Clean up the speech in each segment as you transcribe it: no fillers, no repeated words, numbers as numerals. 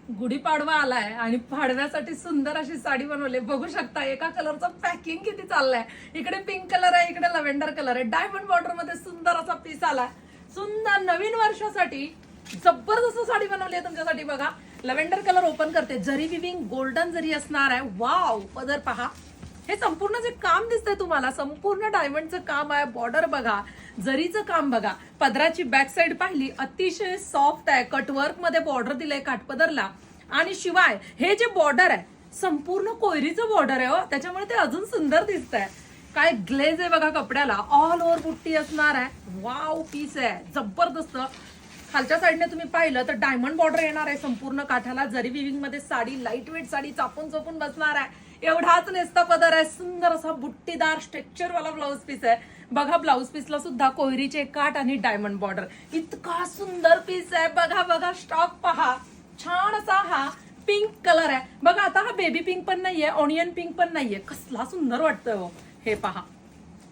गुढीपाडवा आलाय आणि पाडव्यासाठी सुंदर अशी साडी बनवली. बघू शकता एका कलरचं पॅकिंग किती चाललंय. इकडे पिंक कलर आहे, इकडे लव्हेंडर कलर आहे. डायमंड बॉर्डर मध्ये सुंदर असा पीस आलाय. सुंदर नवीन वर्षासाठी जबरदस्त साडी बनवली आहे तुमच्यासाठी. बघा लव्हेंडर कलर ओपन करते, जरी विविंग गोल्डन जरी असणार आहे. वाव, पदर पहा, हे संपूर्ण जे काम दिसतंय तुम्हाला संपूर्ण डायमंडचं काम आहे. बॉर्डर बघा, जरीचं काम बघा, पदराची बॅक साइड पाहिली अतिशय सॉफ्ट आहे. कटवर्क मध्ये बॉर्डर दिलंय काठपदरला. आणि शिवाय हे जे बॉर्डर आहे संपूर्ण कोयरीचं बॉर्डर आहे हो, त्याच्यामुळे ते अजून सुंदर दिसतंय. काय ग्लेज आहे बघा कपड्याला, ऑल ओव्हर बुट्टी असणार आहे. वाव पीस आहे जबरदस्त. खालच्या साईडने तुम्ही पाहिलं तर डायमंड बॉर्डर येणार आहे संपूर्ण काठाला. जरी विविंग मध्ये साडी, लाईट वेट साडी, चापून चोपून बसणार आहे. एवढाच नेसता पदर आहे. सुंदर असा बुट्टीदार स्ट्रक्चर वाला ब्लाऊज पीस आहे. बघा ब्लाऊज पीसला सुद्धा कोयरीचे काठ आणि डायमंड बॉर्डर. इतका सुंदर पीस आहे. बघा बघा स्टॉक पहा, छान असा हा पिंक कलर आहे. बघा आता हा बेबी पिंक पण नाहीये, ऑनियन पिंक पण नाहीये. कसला सुंदर वाटतोय हो. हे पहा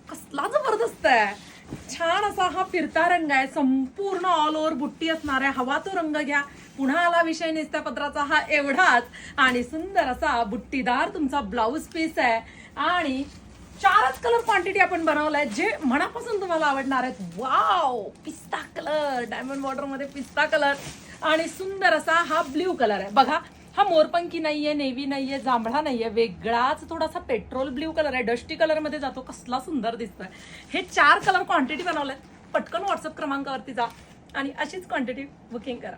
कसला जबरदस्त आहे. छान असा हा फिरता रंग आहे. संपूर्ण ऑल ओव्हर बुट्टी असणार आहे. हवा तो रंग घ्या. पुन्हा आला विषय नेसत्या पत्राचा हा एवढाच. आणि सुंदर असा बुट्टीदार तुमचा ब्लाऊज पीस आहे. आणि 4च कलर क्वांटिटी आपण बनवलाय जे मनापासून तुम्हाला आवडणार आहेत. वाव, पिस्ता कलर, डायमंड बॉर्डर मध्ये पिस्ता कलर. आणि सुंदर असा हा ब्ल्यू कलर आहे. बघा हा मोरपंखी नाहीये, नेव्ही नाहीये, जांभळा नाहीये, वेगळाच थोडासा पेट्रोल ब्ल्यू कलर आहे. डस्टी कलर मध्ये जातो. कसला सुंदर दिसतोय. हे 4 कलर क्वांटिटी बनवलेत. पटकन व्हॉट्सअप क्रमांकावरती जा आणि अशीच क्वांटिटी बुकिंग करा.